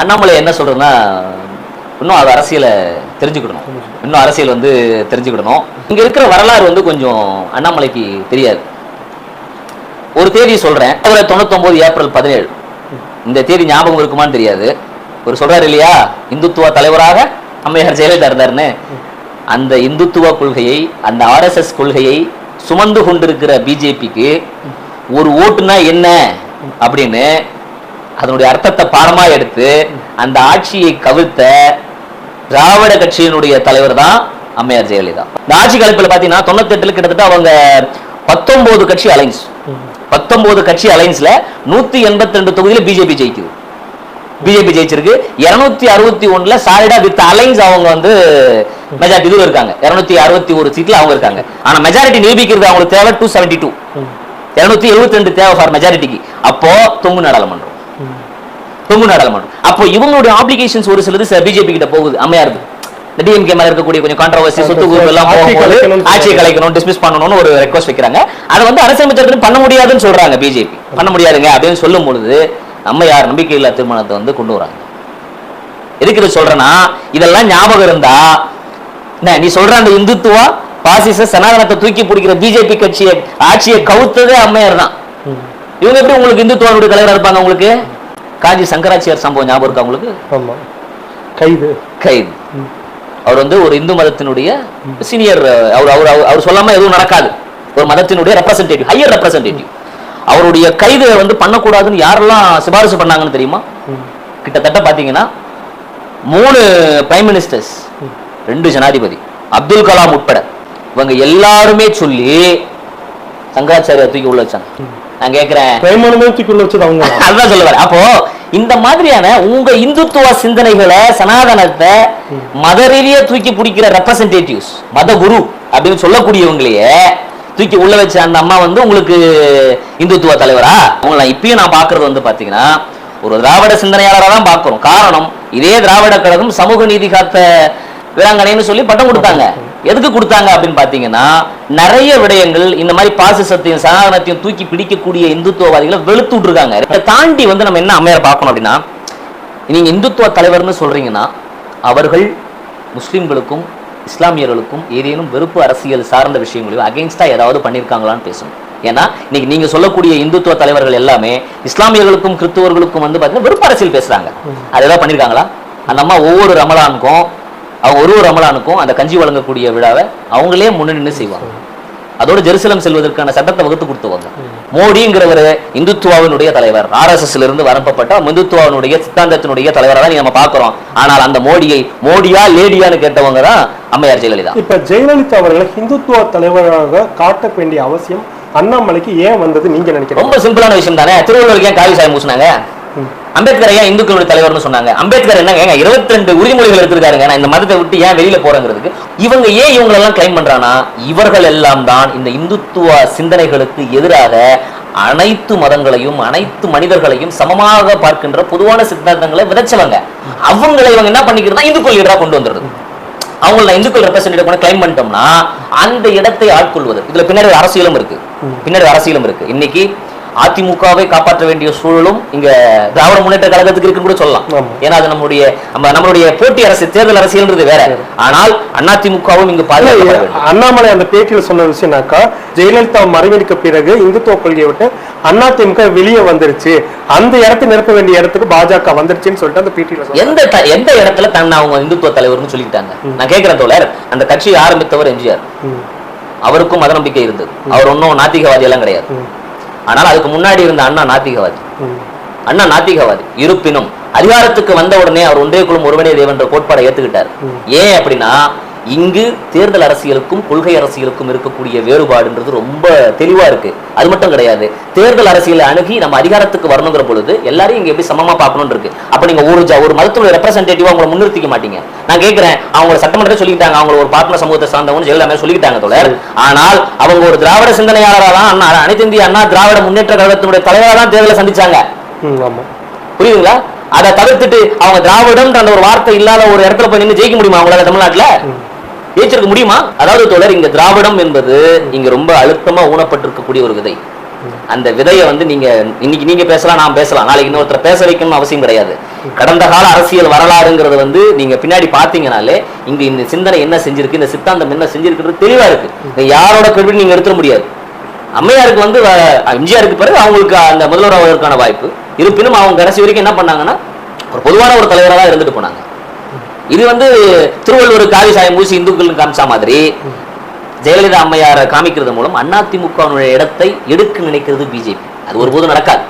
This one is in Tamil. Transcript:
அண்ணாமலை என்ன சொல்றதுன்னா, இன்னும் அது அரசியலை தெரிஞ்சுக்கிடணும், இன்னும் அரசியல் தெரிஞ்சுக்கிடணும். இங்க இருக்கிற வரலாறு கொஞ்சம் அண்ணாமலைக்கு தெரியாது. ஒரு தேதி சொல்றேன், 99 ஏப்ரல் 17. இந்த தேதி ஞாபகம் இருக்குமான்னு தெரியாது. ஒரு சொல்றாரு இல்லையா, இந்துத்துவ தலைவராக அம்மையார் ஜெயலலிதா இருந்தாருன்னு. அந்த இந்துத்துவ கொள்கையை, அந்த RSS கொள்கையை சுமந்து கொண்டிருக்கிற பிஜேபிக்கு ஒரு ஓட்டுனா என்ன அப்படின்னு அதனுடைய அர்த்தத்தை பாடமா எடுத்து அந்த ஆட்சியை கவிழ்த்த திராவிட கட்சியினுடைய தலைவர் தான் அம்மையார் ஜெயலலிதா. இந்த ஆட்சி கலைப்புல பாத்தீங்கன்னா 98 கிட்டத்தட்ட அவங்க 19 கட்சி அலைன்ஸ், 19 கட்சி அலைன்ஸ்ல 182 தொகுதியில பிஜேபி ஜெயிக்குது. பிஜேபி ஜெயிச்சிருக்கு. 261 சாலிடா வித் அலைன்ஸ் அவங்க மெஜாரிட்டி இதுல இருக்காங்க. 261 சீட்ல அவங்க இருக்காங்க. ஆனா மெஜாரிட்டி நிரூபிக்கிறது அவங்களுக்கு தேவை 272, 272 தேவை ஃபார் மெஜாரிட்டிக்கு. அப்போ தொங்கு நாடாளுமன்றம், தொங்கு நாடாளுமன்றம். அப்போ இவங்களுடைய ஆப்ளிகேஷன்ஸ் ஒரு சிலது பிஜேபி கிட்ட போகுது. அம்மையார் இந்த டிஎம்கே மேல இருக்கக்கூடிய கொஞ்சம் கான்ட்ரோவர்சி, சொத்து குரூப் எல்லாம் ஆட்சியை கலைக்கணும், டிஸ்மிஸ் பண்ணணும்னு ஒரு ரெக்வஸ்ட் வைக்கிறாங்க. அதை அரசியலமைச்சர் பண்ண முடியாதுன்னு சொல்றாங்க. பிஜேபி பண்ண முடியாதுங்க அப்படின்னு சொல்லும் பொழுது அம்மையார் நம்பிக்கையில்லா தீர்மானத்தை கொண்டு வராங்க. எதுக்கு சொல்றேன்னா, இதெல்லாம் ஞாபகம் இருந்தா நீ சொல்ற அந்த இந்துத்துவ பாசிச சனாதனத்தை தூக்கி பிடிக்கிற பிஜேபி கட்சியை ஆட்சியை கவுத்ததே அம்மையார் தான். இவங்க எப்படி உங்களுக்கு இந்துத்துவனுடைய தலைவராக இருப்பாங்க? உங்களுக்கு காஞ்சி சங்கராச்சியார் சம்பவம் ஞாபகம் இருக்கா உங்களுக்கு? கைது கைது அவர் ஒரு இந்து மதத்தினுடைய சீனியர். அவர் சொல்லாம எதுவும் நடக்காது. ஒரு மதத்தினுடைய ரெப்ரசன்டேட்டிவ், ஹையர் ரெப்ரசன்டேட்டிவ். அவருடைய கைது பண்ணக்கூடாதுன்னு யாரெல்லாம் சிபாரிசு பண்ணாங்கன்னு தெரியுமா? கிட்டத்தட்ட பாத்தீங்கன்னா 3 பிரைம் மினிஸ்டர்ஸ், 2 ஜனாதிபதி, அப்துல் கலாம் உட்பட இவங்க எல்லாருமே சொல்லி சங்கராச்சாரியார் தூக்கி உள்ள வச்சாங்க. நான் கேட்கிறேன், அதுதான் சொல்லுவாரு. அப்போ இந்த மாதிரியான உங்க இந்துத்துவ சிந்தனைகளை, சனாதனத்தை மத ரீதியா தூக்கி பிடிக்கிற ரெப்ரசன்டேட்டிவ்ஸ், மத குரு அப்படின்னு சொல்லக்கூடியவங்களையே தூக்கி உள்ள வச்ச அந்த அம்மா உங்களுக்கு இந்துத்துவ தலைவரா? உங்களை இப்பயும் நான் பாக்குறது பாத்தீங்கன்னா ஒரு திராவிட சிந்தனையாளராக தான் பாக்குறோம். காரணம், இதே திராவிட கழகம் சமூக நீதி காத்த வீராங்கனைன்னு சொல்லி பட்டம் கொடுத்தாங்க. எதுக்கு கொடுத்தாங்க அப்படின்னு பாத்தீங்கன்னா, நிறைய விடயங்கள் இந்த மாதிரி பாசிசத்தையும் சனாதனத்தையும் தூக்கி பிடிக்கக்கூடிய இந்துத்துவவாதிகளை வெளுத்து விட்டுருக்காங்க. இதை தாண்டி நம்ம என்ன அம்மையார் பார்க்கணும் அப்படின்னா, நீங்க இந்துத்துவ தலைவர்னு சொல்றீங்கன்னா அவர்கள் முஸ்லிம்களுக்கும் இஸ்லாமியர்களுக்கும் ஏதேனும் வெறுப்பு அரசியல் சார்ந்த விஷயங்களையும் அகைன்ஸ்டா ஏதாவது பண்ணியிருக்காங்களான்னு பேசணும். ஏன்னா இன்னைக்கு நீங்க சொல்லக்கூடிய இந்துத்துவ தலைவர்கள் எல்லாமே இஸ்லாமியர்களுக்கும் கிறிஸ்துவர்களுக்கும் பாத்தீங்கன்னா வெறுப்பு அரசியல் பேசுறாங்க. அது ஏதாவது பண்ணிருக்காங்களா? அந்த அம்மா ஒவ்வொரு ரமலானுக்கும் ஒரு ரமலானுக்கும் அந்த கஞ்சி வழங்கக்கூடிய விழாவை அவங்களே முன்னணி செய்வாங்க. அதோட ஜெருசலம் செல்வதற்கான சட்டத்தை வகுத்து கொடுத்துவாங்க. மோடிங்கிறவர் இந்துத்துவாவினுடைய தலைவர், RSSல இருந்து வரப்பட்ட இந்துத்துவாவினுடைய சித்தாந்தத்தினுடைய தலைவராக தான் நம்ம பாக்குறோம். ஆனால் அந்த மோடியை மோடியா லேடியான்னு கேட்டவங்க தான் அம்மையார் ஜெயலலிதா. இப்ப ஜெயலலிதா அவர்களை இந்துத்துவ தலைவராக காட்ட வேண்டிய அவசியம் அண்ணாமலைக்கு ஏன் வந்தது நீங்க நினைக்கிறீங்க? ரொம்ப சிம்பிளான விஷயம் தானே. திருவள்ளுவருக்கு ஏன் காவி சாயம் பூசினாங்க? அம்பேத்கர் ஏன் இந்துக்களுடைய தலைவர்னு சொன்னாங்க? அம்பேத்கர் என்ன 22 உறுதிமொழிகள் எடுத்திருக்காருங்க. நான் இந்த மதத்தை விட்டு ஏன் வெளியில போறேங்கிறதுக்கு இவங்க ஏன் இவங்களெல்லாம் கிளைம் பண்றானா, இவர்கள் எல்லாம் தான் இந்த இந்துத்துவ சிந்தனைகளுக்கு எதிராக அனைத்து மதங்களையும் அனைத்து மனிதர்களையும் சமமாக பார்க்கின்ற பொதுவான சித்தாந்தங்களை விதைச்சவங்க. அவங்களை இவங்க என்ன பண்ணிக்கிறதா இந்துக்கள் லீடரா கொண்டு வந்துடுறது. அவங்கள இந்துக்கள் ரெப்ரசன்டேட்டிவ் கிளைம் பண்ணிட்டோம்னா அந்த இடத்தை ஆட்கொள்வது. இதுல பின்னாடி அரசியலும் இருக்கு. இன்னைக்கு அதிமுகவை காப்பாற்ற வேண்டிய சூழலும் இங்க திராவிட முன்னேற்ற கழகத்துக்கு இருக்குன்னு கூட சொல்லலாம். ஏன்னா அது நம்மளுடைய போட்டி அரசியல், தேர்தல் அரசியல்ன்றது வேற. ஆனால் அதிமுகவும் இங்கு பாதுகாக்கப்பட வேண்டும். அண்ணாமலை அந்த பேட்டியில் சொன்ன விஷயம்னாக்கா, ஜெயலலிதா மறைவெடுக்க பிறகு இந்துத்துவ கொள்கையை விட்டு அதிமுக வெளியே வந்துருச்சு, அந்த இடத்தை நிரப்ப வேண்டிய இடத்துக்கு பாஜக வந்துருச்சுன்னு சொல்லிட்டு அந்த பேட்டியில் எந்த இடத்துல தன்னை அவங்க இந்துத்துவ தலைவர்னு சொல்லிட்டாங்க. நான் கேட்கிறேன் தோழர், அந்த கட்சியை ஆரம்பித்தவர் எம்ஜிஆர். அவருக்கும் மத நம்பிக்கை இருந்தது. அவர் ஒன்னும் நாத்திகவாதி எல்லாம் கிடையாது. ஆனால் அதுக்கு முன்னாடி இருந்த அண்ணா நாத்திகவாதி. இருப்பினும் அதிகாரத்துக்கு வந்த உடனே அவர் ஒன்றே குலம் ஒருவனே தேவன்ற கோட்பாடை ஏத்துக்கிட்டார். ஏன் அப்படின்னா, இங்கு தேர்தல் அரசியலுக்கும் கொள்கை அரசியலுக்கும் இருக்கக்கூடிய வேறுபாடுன்றது ரொம்ப தெளிவா இருக்கு. அது மட்டும் கிடையாது, தேர்தல் அரசியலை அணுகி நம்ம அதிகாரத்துக்கு வரணுங்கிற பொழுது எல்லாரையும் இங்க எப்படி சமமா பார்க்கணும்னு இருக்கு. அப்ப நீங்க ஒரு மதத்துடைய ரெப்ரசன்டேட்டிவா அவங்களை முன்னிறுத்திக்க மாட்டீங்க. நான் கேட்கிறேன், அவங்க சட்டமன்றத்தை சொல்லிட்டாங்க, அவங்க ஒரு பார்ப்பன சமூகத்தை சார்ந்தவங்க ஜெயலலிதா சொல்லிட்டாங்க தோழர். ஆனால் அவங்க ஒரு திராவிட சிந்தனையாளராக தான், அனைத்து இந்திய அண்ணா திராவிட முன்னேற்ற கழகத்தினுடைய தலைவராக தான் தேர்தலை சந்திச்சாங்க. புரியுதுங்களா? அதை தவிர்த்துட்டு அவங்க திராவிடம் அந்த ஒரு வார்த்தை இல்லாத ஒரு இடத்துல போய் நின்று ஜெயிக்க முடியுமா? அவங்களால தமிழ்நாட்டுல ஜெயிச்சிருக்க முடியுமா? அதாவது தோழர், இங்க திராவிடம் என்பது இங்க ரொம்ப அழுத்தமா ஊனப்பட்டிருக்கக்கூடிய ஒரு விதை. அந்த விதையை வந்து நீங்க இன்னைக்கு நீங்க பேசலாம், நான் பேசலாம், நாளைக்கு இன்னொருத்தர் பேச வைக்கணும்னு அவசியம் கிடையாது. கடந்த கால அரசியல் வரலாறுங்கிறது வந்து நீங்க பின்னாடி பாத்தீங்கனாலே இங்க இந்த சிந்தனை என்ன செஞ்சிருக்கு, இந்த சித்தாந்தம் என்ன செஞ்சிருக்கிறது தெளிவா இருக்கு. யாரோட கிரெடிட் நீங்க எடுத்துட முடியாது. அம்மையாருக்கு வந்து எம்ஜிஆருக்கு பிறகு அவங்களுக்கு அந்த முதல்வர் ஆவதற்கான வாய்ப்பு இருப்பினும் அவங்க கடைசி வரைக்கும் என்ன பண்ணாங்கன்னா ஒரு பொதுவான ஒரு தலைவராக இருந்துட்டு போனாங்க. இது வந்து திருவள்ளுவர் காவி சாயம் பூசி இந்துக்கள் காமிச்சா மாதிரி ஜெயலலிதா அம்மையாரை காமிக்கிறது மூலம் அதிமுகவினுடைய இடத்தை எடுக்க நினைக்கிறது பிஜேபி. அது ஒருபோதும் நடக்காது.